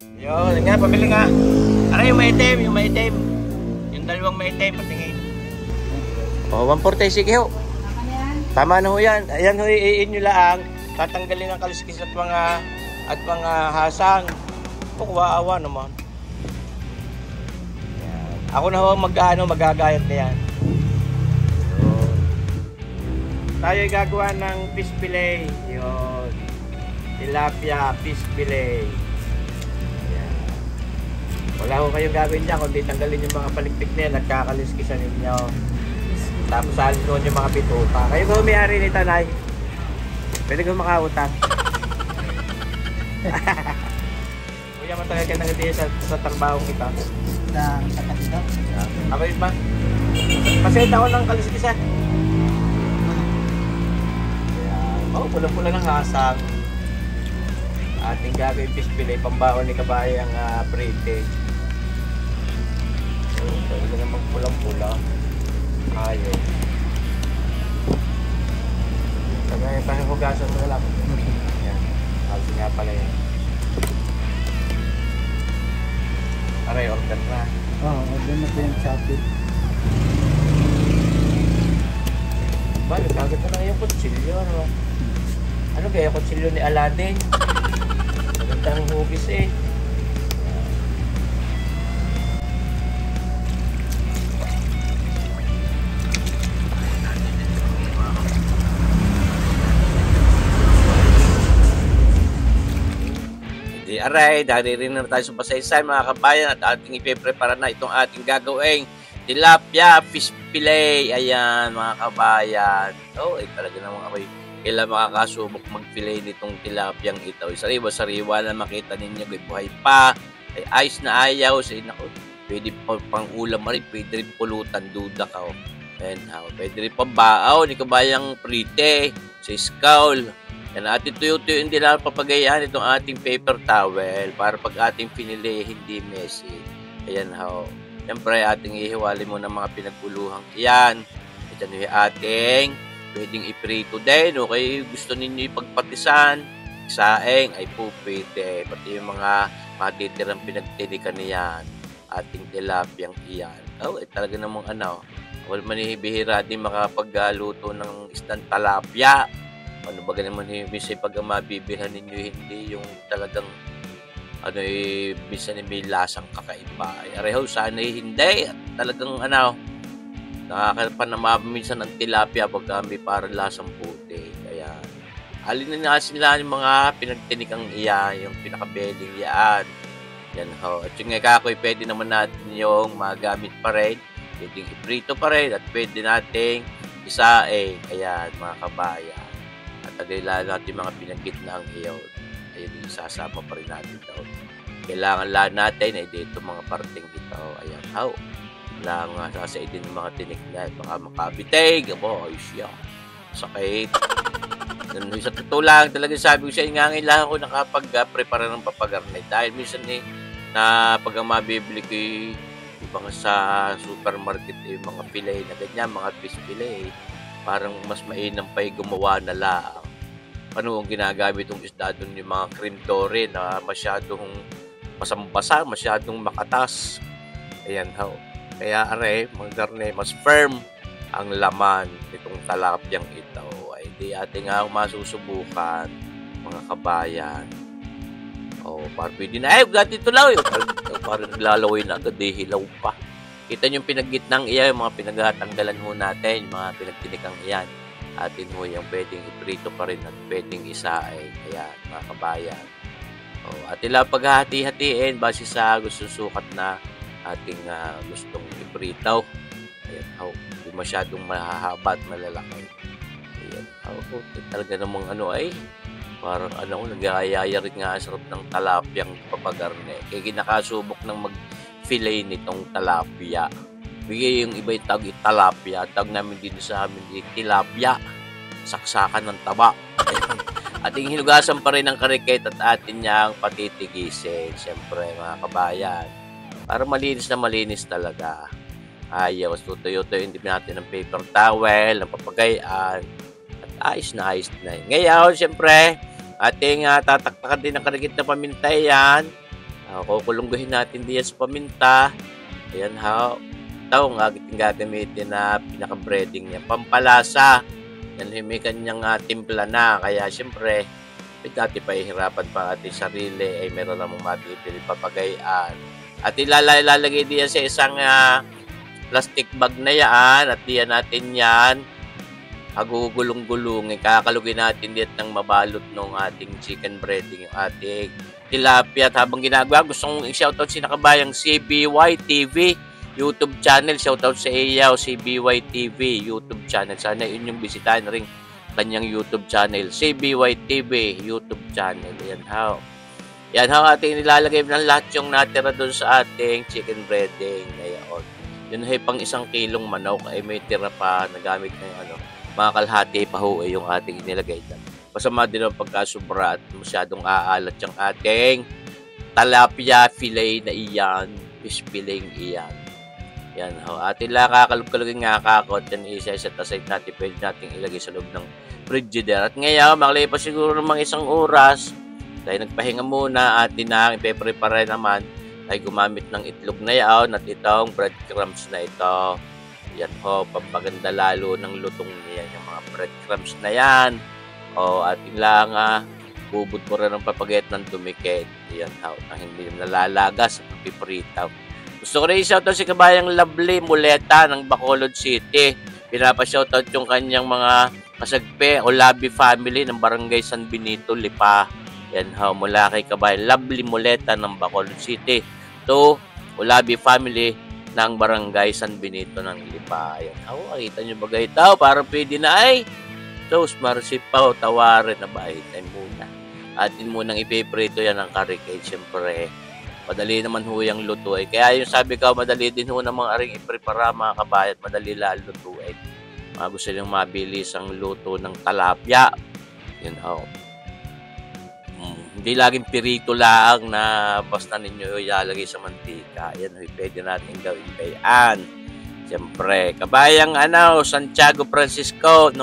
Yun, nga, pabili nga. Ano yung maitim, yung maitim. Yung dalawang maitim, patingin. O, 140, sige ho. Tama na ho yan. Ayan ho, iin nyo lang. Tatanggalin ang kaliskis at mga hasang. O, kuwaawa naman. Yan. Ako na ho magagayat na yan. So, tayo ay gagawa ng fish fillet. Yun. Tilapia fish fillet. Wala ko kayong gagawin dyan kundi tanggalin yung mga palikpik na yan at kakaliskisan ninyo. Tapos salin doon yung mga bituka. Kayo ba may-ari ni Tanay? Pwede ko makautang. Kuya, matagal ka nang hindi sa trabahong ito. Sa kasito? Ako yun ba? Pasenta ko ng kaliskisan. Oh, pula-pula ng hasang. Ating gagawin fish fillet, pambaon ni kabayang prete. Talaga namang pulang-pula. Ayaw. Kaya pahihugasan mo lang. Yan. Kasi nga pala yan. Aray, order na. Oo, order na po yung Shopee. Ba, nagkagat na lang yung kutsilyo. Ano kaya yung kutsilyo ni Aladdin? Magandang hugis eh. Aray, daririn na tayo sa pasaysayan mga kabayan at ating ipeprepara na itong ating gagawing tilapia fish fillet. Ayan mga kabayan. Oh, talaga namang ako'y kailan makakasubok mag-fillet nitong tilapyang ito. Sariwa-sariwa na makita ninyo, buhay pa. Ay ayos na ayaw. Say, naku, pwede pang ulam rin, pwede rin pulutan, duda ka. Oh. Ayan, pwede rin pambaaw ni kabayang prite, sa skull. Yan, ating tuyo-tuyo hindi lang papagayahan itong ating paper towel para pag ating pinili hindi messy. Ayan ho. Siyempre ating ihiwalay mo ng mga pinagpuluhang iyan. Ito yung ating pwedeng iprito din. Okay, gusto ninyo ipagpatisan, isaing ay po pwede. Pati yung mga matitirang pinagtilikan niyan. Ating tilapyang iyan. Oh, talaga namang wala manihibihira din makapagluto ng isdang talapya. Ano ba naman minsan pag mabibilhan ninyo hindi yung talagang minsan may lasang kakaiba. Areho sana hindi at talagang nakakalapan na minsan ang tilapia pag may parang lasang puti. Kaya alin na sila yung mga pinagtinikang iya, yung pinakabeling iyaan. Yan ho. At yung ngakakoy pwede naman natin yung magamit pa rin. Pwedeng iprito pa rin at pwede nating isaing. Ayan mga kabayan. At tagay natin mga pinagitna ang iyaw. Ayun, isasama pa rin natin daw. Kailangan lang natin ay dito mga parting dito. Ayan, how? Kailangan sasaidin ng mga tinik na baka makabitig. Abo, ayos yan. Sakit. Sa totoo lang, talaga sabi ko siya, ngangailangan ko nakapag-prepara ng papagarnay. Dahil minsan na pag mabibili ko yung mga sa supermarket, yung mga fillet na ganyan, mga fish fillet, parang mas mainam pa gumawa na lang. Ano ang ginagamit ng isda doon yung mga cream dory na masyadong masambasa, masyadong makatas. Ayan ho. Kaya mga garne, mas firm ang laman nitong talapyang ito. Ay di ating masusubukan mga kabayan. Parang pwede na. Gatito lang yun. Parang naglalaway na agad, hilaw pa. Kita nyo yung pinagitnang iyan, yung mga pinagtatanggalan ho natin, yung mga pinagtinikang iyan. Atin ho yung pwedeng iprito pa rin at pwedeng isaing. Ayan, mga kabayan. Atin lang paghahati-hatiin base sa gusto sukat na ating gustong iprito. Ayan, hindi masyadong mahahaba at malalaki. Ayan, talaga namang parang nag-aayaya rin nga sarap ng talapyang papagarne. Kaya kinakasubok ng fillet nitong talapia. Bigay yung iba yung tawag talapia. Tawag namin din sa amin tilapia. Saksakan ng taba. Ating hinugasan pa rin ng karikit at atin niyang patitigisin. Siyempre mga kabayan. Para malinis na malinis talaga. Ayaw, tutuyo-tuyo hindi natin ng paper towel, ng papagayaan. At ayos na yun. Ngayon, siyempre, ating tataktakan din ng karikit na paminta yan. Kukulungguhin natin diyan sa paminta. Ayan ho. Ito ang ating gagamitin na pinaka-breading niya. Pampalasa. Yan may kanyang timpla na. Kaya siyempre, dati pa ihirapan pa ating sarili ay meron namang mabibili papagayaan. At ilalagay diyan sa isang plastic bag na yan at diyan natin yan gugulong-gulungin. Kakalugin natin dito ng mabalot ng ating chicken breading, yung ating tilapia. At habang ginagawa, gusto kong i-shoutout si nakabayang CBY TV YouTube channel. Shoutout sa iyo, CBY TV YouTube channel. Sana yun yung bisitahin rin kanyang YouTube channel, CBY TV YouTube channel. Yan how. Yan how ating nilalagay ng lahat yung natira doon sa ating chicken breading. Ngayon, yun ay pang 1 kilong manok ay may tira pa na gamit ng mga kalahati pa ho ay yung ating inilagay dyan. Masama din ang pagkasubra at masyadong aalat yung ating tilapia fillet na iyan, fish fillet iyan. Yan ho. Ating lang kakalog-kalogin nga kakot. Yan isa-isa aside natin. Pwede natin ilagay sa loob ng frigidaire. At ngayon, makalipas siguro ng mga 1 oras, dahil nagpahinga muna, atin na ipe-prepare naman ay gumamit ng itlog na yaon at itong breadcrumbs na ito. Yan ho, pampaganda lalo ng lutong niyan. Yung mga breadcrumbs na yan. O ating lang bubod mo rin ng papagayat ng dumikit. Yan ho, na hindi nalalaga sa papipritaw. Gusto ko rin i-shoutout si kabayang Lovely Muleta ng Bacolod City. Pinapa-shoutout yung kanyang mga kasagpe o Labi family ng Barangay San Benito, Lipa. Yan ho, mula kay kabayang Lovely Muleta ng Bacolod City to Labi family ng Barangay San Benito ng Lipa. Yan ho, nakita nyo ba ito? Parang pwede na ay Diyos, marsipaw, tawarin na ba? Time muna. Atin munang ipiprito yan ng karikay. Siyempre, madali naman ho yung luto eh. Kaya yung sabi ko, madali din ho namang aring iprepara mga kabayat. Madali lang luto eh. Gusto nyo mabilis ang luto ng talapia. Yun ho. Hindi laging pirito lang na basta ninyo ilalagay sa mantika. Yan ho, pwede natin gawin kayaan. Siyempre, kabayang Santiago Francisco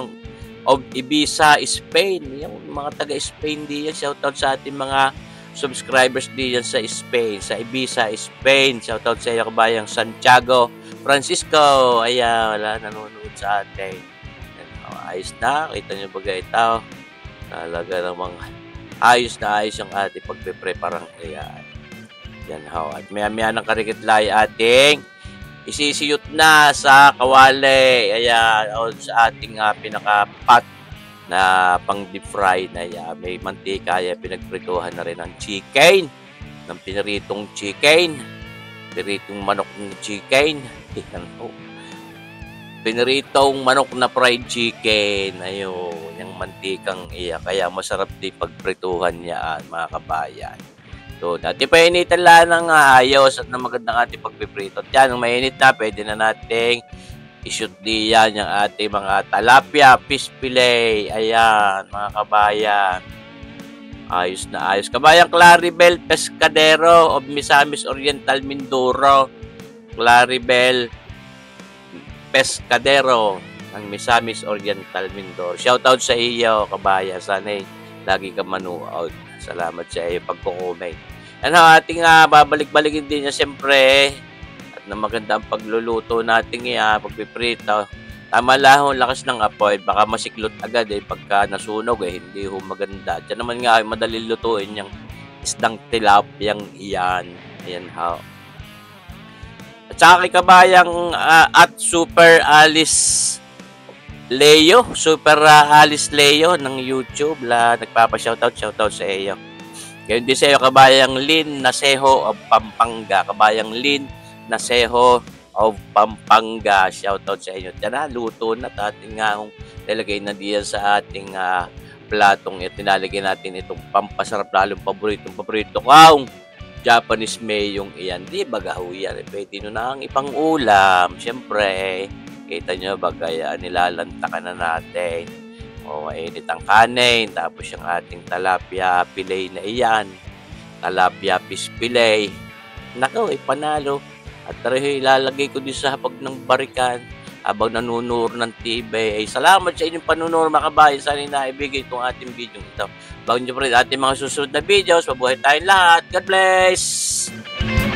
of Ibiza, Spain. Yung mga taga-Spain diyan. Shoutout sa ating mga subscribers diyan sa Spain. Sa Ibiza, Spain. Shoutout sa iyo kabayang Santiago Francisco. Ayan, wala nanonood sa atin. Ayos na. Kita nyo ba ito? Talaga namang ayos na ayos yung ating pagpe-preparang ayan. Yan ho. At maya-maya ng karikitlay ating isisiyot na sa kawali. Ayan. O sa ating pinaka-pot na pang deep fry na yan. May mantika. Ayan. Pinagprituhan na rin ang chicken. Ng piniritong chicken. Piniritong manok ng chicken. Ayan ho. Piniritong manok na fried chicken. Ayun. Yung mantikang iya. Kaya masarap din pagprituhan yan mga kabayan. So, dati painitan lang ng ayos at na magandang ating pagpiprito. At yan, nung mainit na, pwede na nating i-shoot diyan yung ating mga tilapia, fish fillet. Ayan, mga kabayan. Ayos na ayos. Kabayang Claribel Pescadero of Misamis Oriental, Mindoro. Claribel Pescadero ng Misamis Oriental, Mindoro. Shoutout sa iyo, kabayan. Sana'y lagi ka manood. Salamat sa iyo pagko-comment. Ating babalik-balikin din niya siyempre. At na maganda ang pagluluto natin pagpiprito. Tama lang ho, lakas ng apoy. Baka masiklot agad pagka nasunog hindi ho maganda. Diyan naman nga madali lutuin yung isdang tilapiyang iyan. Ayan ho. At saka kay kabayang at Super Alice Leo, Super Alice Leo ng YouTube nagpapa-shoutout sa iyo. Kaya din sa iyo kabayang Lin Naseho of Pampanga, kabayang Lin Naseho of Pampanga, shoutout sa inyo. Diyan luto na ating nilagay na diyan sa ating platong ito. Nilalagay natin itong pampasarap lalong paborito ko. Japanese mayong iyan. Di ba gahuyan? Pwede nyo na ang ipang ulam. Siyempre, kita nyo ba kaya nilalantakan na natin. Mainit ang kanin. Tapos yung ating tilapia fillet na iyan. Tilapia fish fillet. Naku, panalo. At tara ilalagay ko din sa hapag ng barikan habang nanunur ng TV. Ay salamat sa inyong panunur mga kabayan. Sana naibigay itong ating video ito. Bago nyo pa rin ating mga susunod na videos. Mabuhay tayong lahat. God bless!